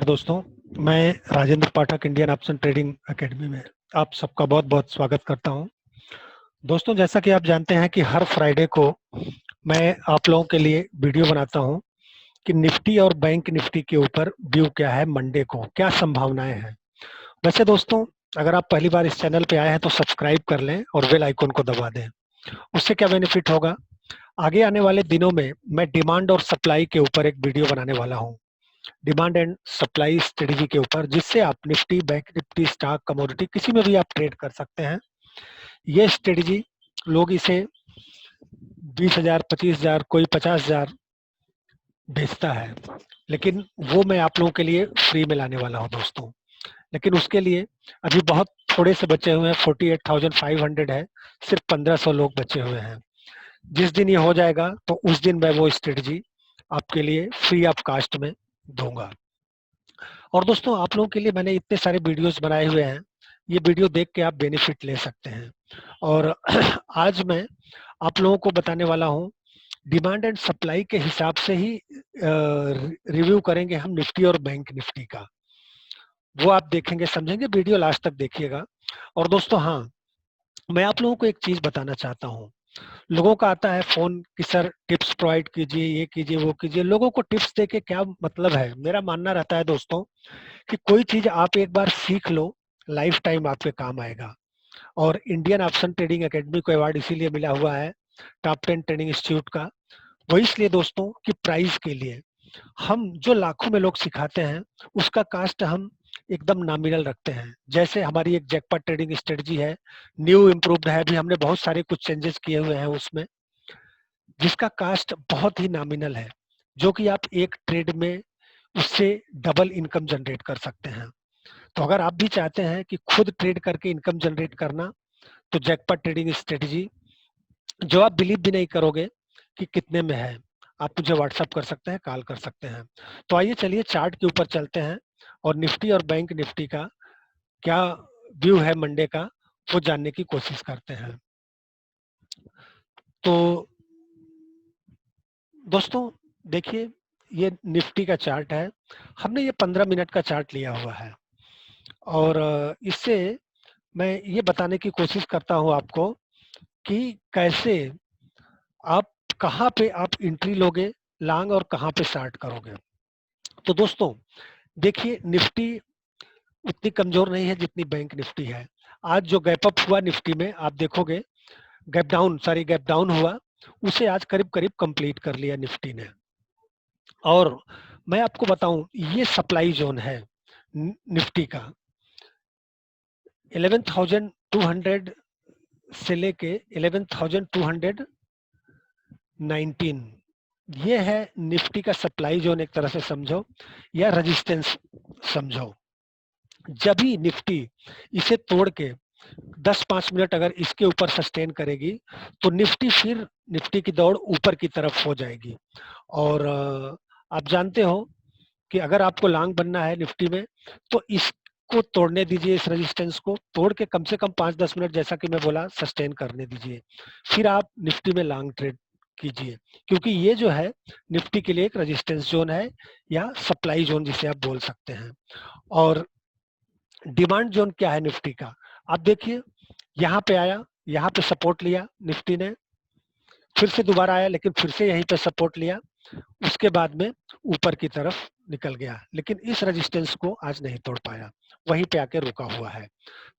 नमस्कार दोस्तों, मैं राजेंद्र पाठक इंडियन ऑप्शन ट्रेडिंग एकेडमी में आप सबका बहुत बहुत स्वागत करता हूं। दोस्तों, जैसा कि आप जानते हैं कि हर फ्राइडे को मैं आप लोगों के लिए वीडियो बनाता हूं कि निफ्टी और बैंक निफ्टी के ऊपर व्यू क्या है, मंडे को क्या संभावनाएं हैं। वैसे दोस्तों, अगर आप पहली बार इस चैनल पे आए हैं तो सब्सक्राइब कर लें और बेल आइकन को दबा दें। उससे क्या बेनिफिट होगा, आगे आने वाले दिनों में मैं डिमांड और सप्लाई के ऊपर एक वीडियो बनाने वाला हूं, डिमांड एंड सप्लाई स्ट्रेटजी के ऊपर, जिससे आप Nifty, bank Nifty, stock, commodity किसी में भी आप ट्रेड कर सकते हैं। ये स्ट्रेटजी लोग इसे 20,000, 25,000, कोई 50,000 बेचता है, लेकिन वो मैं आप लोगों के लिए फ्री में लाने वाला हूं दोस्तों। लेकिन उसके लिए अभी बहुत थोड़े से बचे हुए हैं, 48,500 है, सिर्फ 1,500 लोग बचे हुए हैं। जिस दिन ये हो जाएगा तो उस दिन मैं वो स्ट्रेटजी आपके लिए फ्री ऑफ कास्ट में दूंगा। और दोस्तों, आप लोगों के लिए मैंने इतने सारे वीडियोस बनाए हुए हैं, ये वीडियो देख के आप बेनिफिट ले सकते हैं। और आज मैं आप लोगों को बताने वाला हूं, डिमांड एंड सप्लाई के हिसाब से ही रिव्यू करेंगे हम निफ्टी और बैंक निफ्टी का। वो आप देखेंगे, समझेंगे, वीडियो लास्ट तक देखिएगा। और दोस्तों, हाँ, मैं आप लोगों को एक चीज बताना चाहता हूँ। लोगों का आता है फोन कि सर टिप्स प्रोवाइड कीजिए, ये कीजिए, वो कीजिए। लोगों को टिप्स दे के क्या मतलब है। मेरा मानना रहता है दोस्तों कि कोई चीज आप एक बार सीख लो, लाइफ टाइम आपके काम आएगा। और इंडियन ऑप्शन ट्रेडिंग एकेडमी को अवार्ड इसीलिए मिला हुआ है टॉप 10 ट्रेडिंग इंस्टीट्यूट का, वो इसलिए दोस्तों कि प्राइस के लिए हम जो लाखों में लोग सिखाते हैं उसका कास्ट हम एकदम नॉमिनल रखते हैं। जैसे हमारी एक जैकपॉट ट्रेडिंग स्ट्रेटजी है, न्यू इम्प्रूव्ड है, अभी हमने बहुत सारे कुछ चेंजेस किए हुए हैं उसमें, जिसका कास्ट बहुत ही नॉमिनल है, जो कि आप एक ट्रेड में उससे डबल इनकम जनरेट कर सकते हैं। तो अगर आप भी चाहते हैं कि खुद ट्रेड करके इनकम जनरेट करना, तो जैकपॉट ट्रेडिंग स्ट्रेटजी, जो आप बिलीव भी नहीं करोगे कि कितने में है, आप मुझे व्हाट्सअप कर सकते हैं, कॉल कर सकते हैं। तो आइए चलिए चार्ट के ऊपर चलते हैं और निफ्टी और बैंक निफ्टी का क्या व्यू है मंडे का, वो जानने की कोशिश करते हैं। तो दोस्तों देखिए, ये निफ्टी का चार्ट है। हमने ये 15 मिनट का चार्ट लिया हुआ है और इससे मैं ये बताने की कोशिश करता हूँ आपको कि कैसे आप, कहाँ पे आप एंट्री लोगे लॉन्ग और कहाँ पे स्टार्ट करोगे। तो दोस्तों देखिए, निफ्टी उतनी कमजोर नहीं है जितनी बैंक निफ्टी है। आज जो गैप अप हुआ निफ्टी में, आप देखोगे, गैप डाउन हुआ, उसे आज करीब करीब कंप्लीट कर लिया निफ्टी ने। और मैं आपको बताऊं, ये सप्लाई जोन है निफ्टी का, 11,200 से लेके 11,219, ये है निफ्टी का सप्लाई जोन, एक तरह से समझो, या रेजिस्टेंस समझो। जब भी निफ्टी इसे तोड़ के 10-5 मिनट अगर इसके ऊपर सस्टेन करेगी तो निफ्टी, फिर निफ्टी की दौड़ ऊपर की तरफ हो जाएगी। और आप जानते हो कि अगर आपको लॉन्ग बनना है निफ्टी में तो इसको तोड़ने दीजिए, इस रेजिस्टेंस को तोड़ के कम से कम 5-10 मिनट, जैसा कि मैं बोला, सस्टेन करने दीजिए, फिर आप निफ्टी में लॉन्ग ट्रेड कीजिए। क्योंकि ये जो है निफ्टी के लिए एक रेजिस्टेंस जोन है, या सप्लाई जोन जिसे आप बोल सकते हैं। और डिमांड जोन क्या है निफ्टी का, आप देखिए, यहाँ पे आया, यहाँ पे सपोर्ट लिया निफ्टी ने, फिर से दोबारा आया, लेकिन फिर से यहीं पे सपोर्ट लिया, उसके बाद में ऊपर की तरफ निकल गया, लेकिन इस रेजिस्टेंस को आज नहीं तोड़ पाया, वहीं पे आके रुका हुआ है।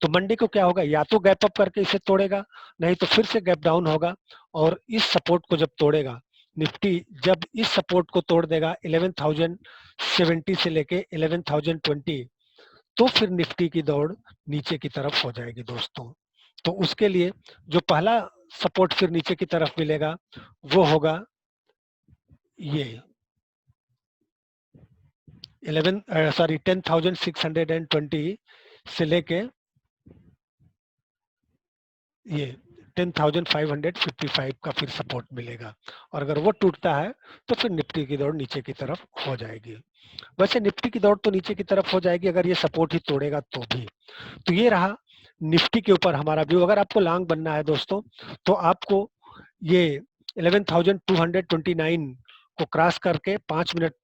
तो मंडे को क्या होगा, या तो गैप अप करके इसे तोड़ेगा, नहीं तो फिर से गैप डाउन होगा। और इस सपोर्ट को जब तोड़ेगा निफ्टी, जब इस सपोर्ट को तोड़ देगा 11,070 से लेके 11,020, तो फिर निफ्टी की दौड़ नीचे की तरफ हो जाएगी दोस्तों। तो उसके लिए जो पहला सपोर्ट फिर नीचे की तरफ मिलेगा वो होगा ये 10,620 से लेके ये 10,555 का फिर सपोर्ट मिलेगा। और अगर वो टूटता है तो फिर निफ्टी की दौड़ नीचे की तरफ हो जाएगी। वैसे निफ्टी की दौड़ तो नीचे की तरफ हो जाएगी अगर ये सपोर्ट ही तोड़ेगा तो भी। तो ये रहा निफ्टी के ऊपर हमारा व्यू। अगर आपको लॉन्ग बनना है दोस्तों, तो आपको ये 11,229 को क्रॉस करके 5 मिनट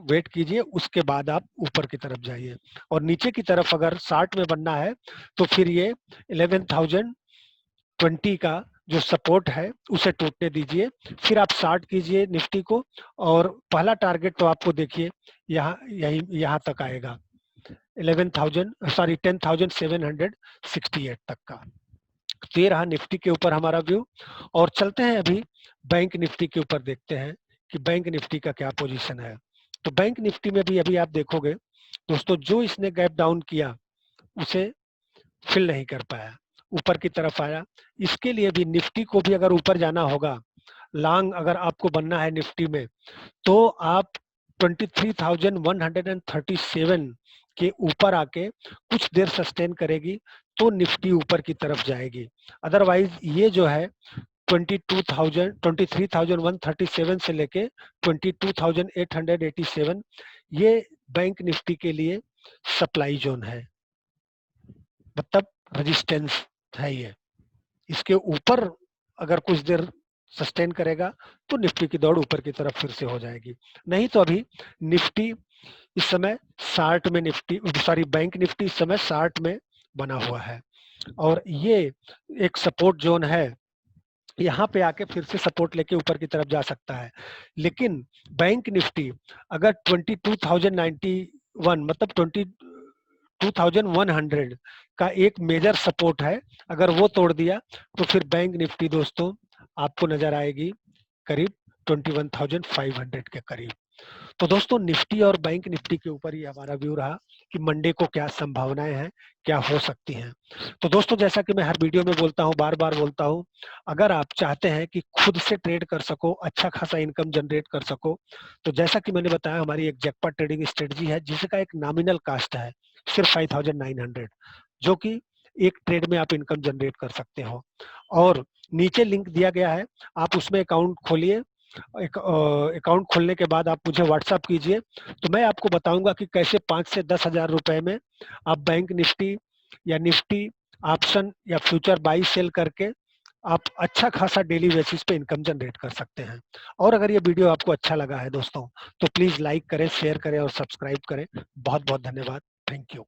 वेट कीजिए, उसके बाद आप ऊपर की तरफ जाइए। और नीचे की तरफ अगर 60 में बनना है तो फिर ये 11,020 का जो सपोर्ट है उसे टूटने दीजिए, फिर आप 60 कीजिए निफ्टी को, और पहला टारगेट तो आपको देखिए यहाँ तक आएगा, 10,768 तक का। तो ये रहा निफ्टी के ऊपर हमारा व्यू। और चलते हैं अभी बैंक निफ्टी के ऊपर, देखते हैं कि बैंक निफ्टी का क्या पोजीशन है। तो बैंक निफ्टी में भी अभी आप देखोगे दोस्तों, जो इसने गैप डाउन किया उसे फिल नहीं कर पाया, ऊपर की तरफ आया। इसके लिए भी निफ्टी को भी अगर ऊपर जाना होगा, लॉन्ग अगर आपको बनना है निफ्टी में, तो आप 23,137 के ऊपर आके कुछ देर सस्टेन करेगी तो निफ्टी ऊपर की तरफ जाएगी। अदरवाइज ये जो है 23,137 से लेके 22,887 ये बैंक निफ्टी के लिए सप्लाई जोन है, मतलब रेजिस्टेंस है ये। इसके ऊपर अगर कुछ देर सस्टेन करेगा तो निफ्टी की दौड़ ऊपर की तरफ फिर से हो जाएगी। नहीं तो अभी निफ्टी इस समय 60 में, बैंक निफ्टी इस समय 60 में बना हुआ है, और ये एक सपोर्ट जोन है, यहाँ पे आके फिर से सपोर्ट लेके ऊपर की तरफ जा सकता है। लेकिन बैंक निफ्टी अगर 22,091 मतलब 22,100 का एक मेजर सपोर्ट है, अगर वो तोड़ दिया तो फिर बैंक निफ्टी दोस्तों आपको नजर आएगी करीब 21,500 के करीब। तो दोस्तों निफ्टी और बैंक निफ्टी के ऊपर ही हमारा व्यू रहा कि मंडे को क्या संभावनाएं हैं, क्या हो सकती हैं। तो दोस्तों जैसा कि मैं हर वीडियो में बोलता हूं, बार बार बोलता हूं, अगर आप चाहते हैं कि खुद से ट्रेड कर सको, अच्छा खासा इनकम जनरेट कर सको, तो जैसा कि मैंने बताया हमारी एक जैकपॉट ट्रेडिंग स्ट्रेटजी है जिसका एक नॉमिनल कास्ट है सिर्फ 5,900, जो कि एक ट्रेड में आप इनकम जनरेट कर सकते हो। और नीचे लिंक दिया गया है, आप उसमें अकाउंट खोलिए। अकाउंट खोलने के बाद आप मुझे व्हाट्सएप कीजिए, तो मैं आपको बताऊंगा कि कैसे 5 से 10,000 रुपए में आप बैंक निफ्टी या निफ्टी ऑप्शन या फ्यूचर बाई सेल करके आप अच्छा खासा डेली बेसिस पे इनकम जनरेट कर सकते हैं। और अगर ये वीडियो आपको अच्छा लगा है दोस्तों, तो प्लीज लाइक करें, शेयर करें और सब्सक्राइब करें। बहुत बहुत धन्यवाद। Thank you.